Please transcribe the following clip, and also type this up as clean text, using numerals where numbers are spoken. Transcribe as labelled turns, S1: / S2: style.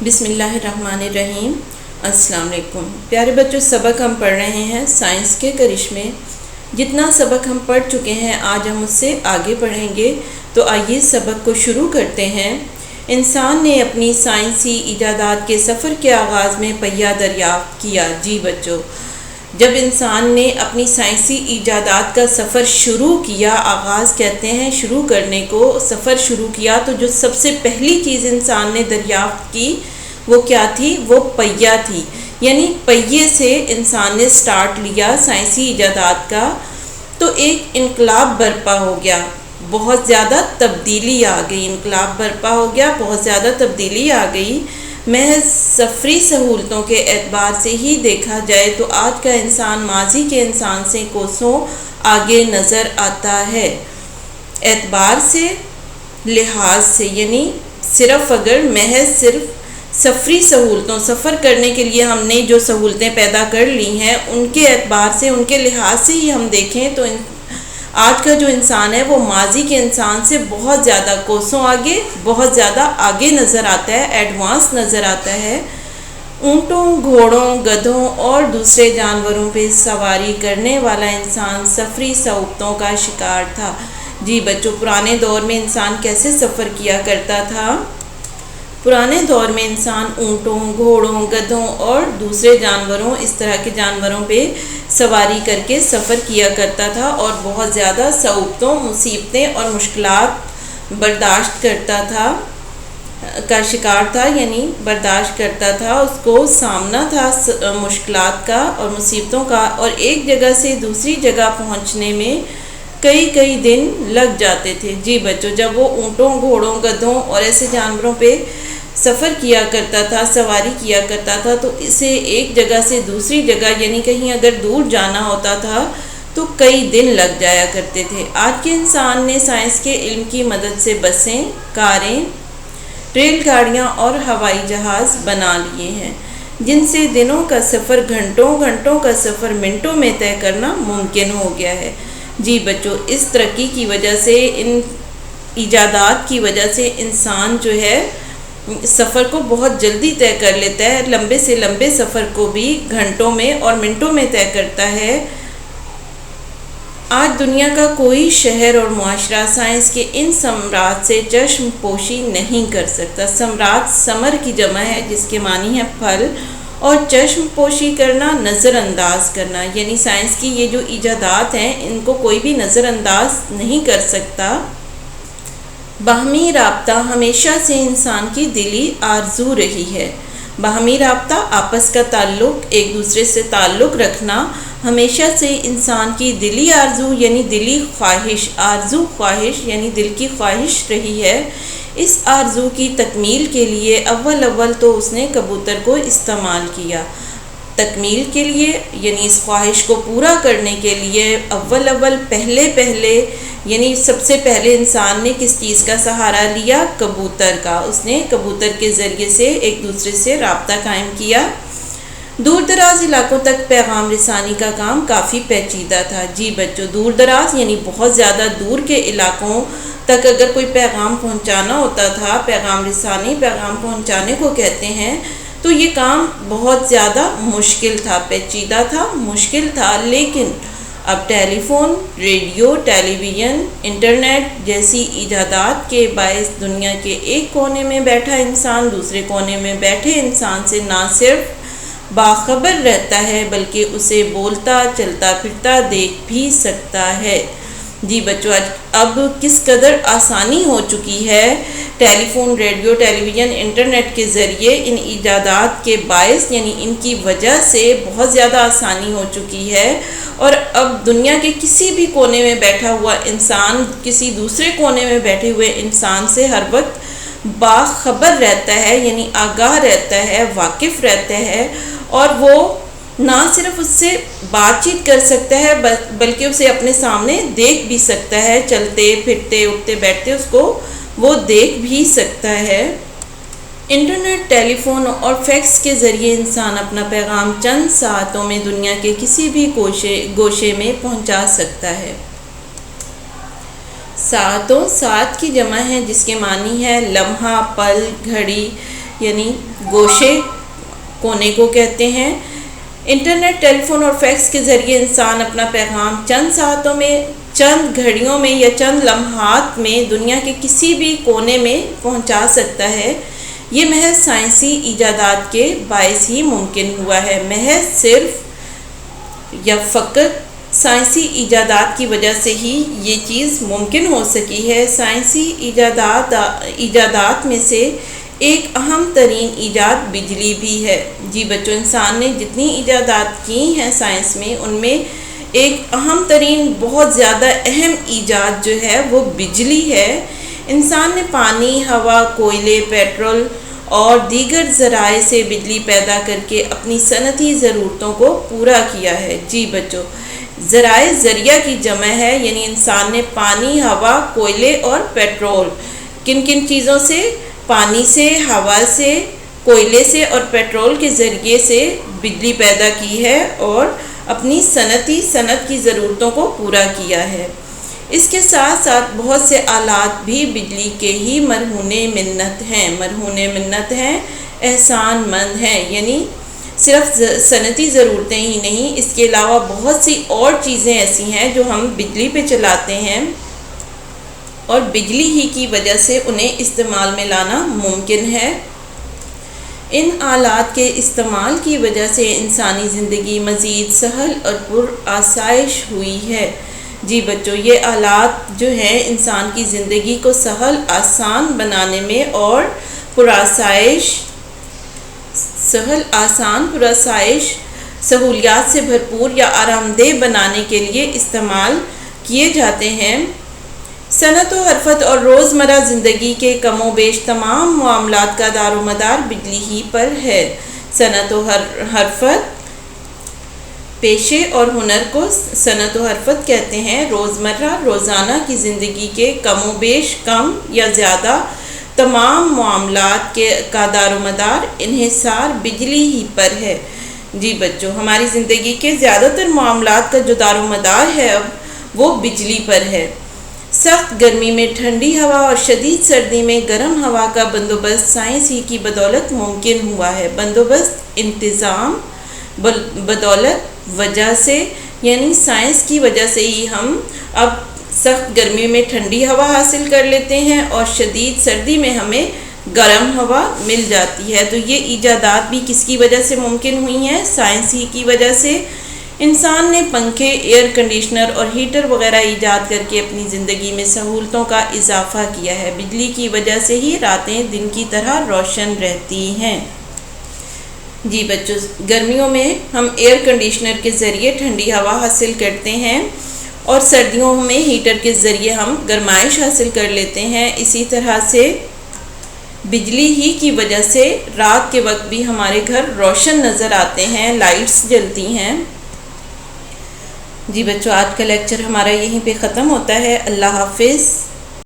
S1: بسم اللہ الرحمن الرحیم۔ السلام علیکم پیارے بچوں، سبق ہم پڑھ رہے ہیں سائنس کے کرشمے۔ جتنا سبق ہم پڑھ چکے ہیں آج ہم اس سے آگے پڑھیں گے، تو آئیے سبق کو شروع کرتے ہیں۔ انسان نے اپنی سائنسی ایجادات کے سفر کے آغاز میں پہیہ دریافت کیا۔ جی بچوں، جب انسان نے اپنی سائنسی ایجادات کا سفر شروع کیا، آغاز کہتے ہیں شروع کرنے کو، سفر شروع کیا، تو جو سب سے پہلی چیز انسان نے دریافت کی وہ کیا تھی؟ وہ پہیہ تھی۔ یعنی پہیے سے انسان نے سٹارٹ لیا سائنسی ایجادات کا، تو ایک انقلاب برپا ہو گیا، بہت زیادہ تبدیلی آ گئی، انقلاب برپا ہو گیا، بہت زیادہ تبدیلی آ گئی۔ محض سفری سہولتوں کے اعتبار سے ہی دیکھا جائے تو آج کا انسان ماضی کے انسان سے کوسوں آگے نظر آتا ہے، اعتبار سے، لحاظ سے۔ یعنی محض صرف سفری سہولتوں، سفر کرنے کے لیے ہم نے جو سہولتیں پیدا کر لی ہیں ان کے اعتبار سے، ان کے لحاظ سے ہی ہم دیکھیں تو آج کا جو انسان ہے وہ ماضی کے انسان سے بہت زیادہ کوسوں آگے، بہت زیادہ آگے نظر آتا ہے، ایڈوانس نظر آتا ہے۔ اونٹوں، گھوڑوں، گدھوں اور دوسرے جانوروں پہ سواری کرنے والا انسان سفری سہولتوں کا شکار تھا۔ جی بچوں، پرانے دور میں انسان کیسے سفر کیا کرتا تھا؟ پرانے دور میں انسان اونٹوں، گھوڑوں، گدھوں اور دوسرے جانوروں، اس طرح کے جانوروں پہ سواری کر کے سفر کیا کرتا تھا اور بہت زیادہ صعوبتوں، مصیبتیں اور مشکلات برداشت کرتا تھا، کا شکار تھا، یعنی برداشت کرتا تھا، اس کو سامنا تھا مشکلات کا اور مصیبتوں کا، اور ایک جگہ سے دوسری جگہ پہنچنے میں کئی دن لگ جاتے تھے۔ جی بچوں، جب وہ اونٹوں، گھوڑوں، گدھوں اور ایسے جانوروں پہ سفر کیا کرتا تھا، سواری کیا کرتا تھا، تو اسے ایک جگہ سے دوسری جگہ، یعنی کہیں اگر دور جانا ہوتا تھا تو کئی دن لگ جایا کرتے تھے۔ آج کے انسان نے سائنس کے علم کی مدد سے بسیں، کاریں، ریل گاڑیاں اور ہوائی جہاز بنا لیے ہیں، جن سے دنوں کا سفر گھنٹوں کا سفر منٹوں میں طے کرنا ممکن ہو گیا ہے۔ جی بچوں، اس ترقی کی وجہ سے، ان ایجادات کی وجہ سے انسان جو ہے سفر کو بہت جلدی طے کر لیتا ہے، لمبے سے لمبے سفر کو بھی گھنٹوں میں اور منٹوں میں طے کرتا ہے۔ آج دنیا کا کوئی شہر اور معاشرہ سائنس کے ان ثمرات سے چشم پوشی نہیں کر سکتا۔ ثمرات ثمر کی جمع ہے، جس کے معنی ہے پھل، اور چشم پوشی کرنا، نظر انداز کرنا، یعنی سائنس کی یہ جو ایجادات ہیں ان کو کوئی بھی نظر انداز نہیں کر سکتا۔ باہمی رابطہ ہمیشہ سے انسان کی دلی آرزو رہی ہے۔ باہمی رابطہ، آپس کا تعلق، ایک دوسرے سے تعلق رکھنا ہمیشہ سے انسان کی دلی آرزو، یعنی دلی خواہش، آرزو خواہش یعنی دل کی خواہش رہی ہے۔ اس آرزو کی تکمیل کے لیے اول تو اس نے کبوتر کو استعمال کیا۔ تکمیل کے لیے یعنی اس خواہش کو پورا کرنے کے لیے پہلے یعنی سب سے پہلے انسان نے کس چیز کا سہارا لیا؟ کبوتر کا۔ اس نے کبوتر کے ذریعے سے ایک دوسرے سے رابطہ قائم کیا۔ دور دراز علاقوں تک پیغام رسانی کا کام کافی پیچیدہ تھا۔ جی بچوں، دور دراز یعنی بہت زیادہ دور کے علاقوں تک اگر کوئی پیغام پہنچانا ہوتا تھا، پیغام رسانی، پیغام پہنچانے کو کہتے ہیں، تو یہ کام بہت زیادہ مشکل تھا، پیچیدہ تھا، مشکل تھا۔ لیکن اب ٹیلی فون، ریڈیو، ٹیلی ویژن، انٹرنیٹ جیسی ایجادات کے باعث دنیا کے ایک کونے میں بیٹھا انسان دوسرے کونے میں بیٹھے انسان سے نہ صرف باخبر رہتا ہے بلکہ اسے بولتا، چلتا پھرتا دیکھ بھی سکتا ہے۔ جی بچوں، اب کس قدر آسانی ہو چکی ہے، ٹیلی فون، ریڈیو، ٹیلی ویژن، انٹرنیٹ کے ذریعے ان ایجادات کے باعث، یعنی ان کی وجہ سے بہت زیادہ آسانی ہو چکی ہے، اور اب دنیا کے کسی بھی کونے میں بیٹھا ہوا انسان کسی دوسرے کونے میں بیٹھے ہوئے انسان سے ہر وقت باخبر رہتا ہے، یعنی آگاہ رہتا ہے، واقف رہتا ہے، اور وہ نہ صرف اس سے بات چیت کر سکتا ہے بلکہ اسے اپنے سامنے دیکھ بھی سکتا ہے، چلتے پھرتے اٹھتے بیٹھتے اس کو وہ دیکھ بھی سکتا ہے۔ انٹرنیٹ، ٹیلی فون اور فیکس کے ذریعے انسان اپنا پیغام چند ساعتوں میں دنیا کے کسی بھی گوشے میں پہنچا سکتا ہے۔ ساعتوں، ساعت کی جمع ہے جس کے معنی ہے لمحہ، پل، گھڑی، یعنی گوشے کونے کو کہتے ہیں۔ انٹرنیٹ، ٹیلی فون اور فیکس کے ذریعے انسان اپنا پیغام چند ساعتوں میں، چند گھڑیوں میں یا چند لمحات میں دنیا کے کسی بھی کونے میں پہنچا سکتا ہے۔ یہ محض سائنسی ایجادات کے باعث ہی ممکن ہوا ہے، محض صرف یا فقط سائنسی ایجادات کی وجہ سے ہی یہ چیز ممکن ہو سکی ہے۔ سائنسی ایجادات میں سے ایک اہم ترین ایجاد بجلی بھی ہے۔ جی بچوں، انسان نے جتنی ایجادات کی ہیں سائنس میں، ان میں ایک اہم ترین بہت زیادہ اہم ایجاد جو ہے وہ بجلی ہے۔ انسان نے پانی، ہوا، کوئلے، پیٹرول اور دیگر ذرائع سے بجلی پیدا کر کے اپنی صنعتی ضرورتوں کو پورا کیا ہے۔ جی بچوں، ذرائع ذریعہ کی جمع ہے، یعنی انسان نے پانی، ہوا، کوئلے اور پیٹرول، کن کن چیزوں سے؟ پانی سے، ہوا سے، کوئلے سے اور پیٹرول کے ذریعے سے بجلی پیدا کی ہے اور اپنی صنعت کی ضرورتوں کو پورا کیا ہے۔ اس کے ساتھ ساتھ بہت سے آلات بھی بجلی کے ہی مرہون منت ہیں، احسان مند ہیں، یعنی صرف صنعتی ضرورتیں ہی نہیں، اس کے علاوہ بہت سی اور چیزیں ایسی ہیں جو ہم بجلی پہ چلاتے ہیں اور بجلی ہی کی وجہ سے انہیں استعمال میں لانا ممکن ہے۔ ان آلات کے استعمال کی وجہ سے انسانی زندگی مزید سہل اور پرآسائش ہوئی ہے۔ جی بچوں، یہ آلات جو ہیں انسان کی زندگی کو سہل، آسان بنانے میں اور سہولیات سے بھرپور یا آرام دہ بنانے کے لیے استعمال کیے جاتے ہیں۔ صنعت و حرفت اور روزمرہ زندگی کے کم و بیش تمام معاملات کا دار و مدار بجلی ہی پر ہے۔ صنعت و حرفت، پیشے اور ہنر کو صنعت و حرفت کہتے ہیں۔ روزانہ کی زندگی کے کم و بیش، کم یا زیادہ تمام معاملات کا دار و مدار انحصار بجلی ہی پر ہے۔ جی بچوں، ہماری زندگی کے زیادہ تر معاملات کا جو دار و مدار ہے اب وہ بجلی پر ہے۔ سخت گرمی میں ٹھنڈی ہوا اور شدید سردی میں گرم ہوا کا بندوبست سائنس ہی کی بدولت ممکن ہوا ہے۔ بندوبست، انتظام، بدولت وجہ سے، یعنی سائنس کی وجہ سے ہی ہم اب سخت گرمی میں ٹھنڈی ہوا حاصل کر لیتے ہیں اور شدید سردی میں ہمیں گرم ہوا مل جاتی ہے۔ تو یہ ایجادات بھی کس کی وجہ سے ممکن ہوئی ہیں؟ سائنس ہی کی وجہ سے۔ انسان نے پنکھے، ایئر کنڈیشنر اور ہیٹر وغیرہ ایجاد کر کے اپنی زندگی میں سہولتوں کا اضافہ کیا ہے۔ بجلی کی وجہ سے ہی راتیں دن کی طرح روشن رہتی ہیں۔ جی بچوں، گرمیوں میں ہم ایئر کنڈیشنر کے ذریعے ٹھنڈی ہوا حاصل کرتے ہیں اور سردیوں میں ہیٹر کے ذریعے ہم گرمائش حاصل کر لیتے ہیں۔ اسی طرح سے بجلی ہی کی وجہ سے رات کے وقت بھی ہمارے گھر روشن نظر آتے ہیں، لائٹس جلتی ہیں۔ جی بچوں، آج کا لیکچر ہمارا یہیں پہ ختم ہوتا ہے۔ اللہ حافظ۔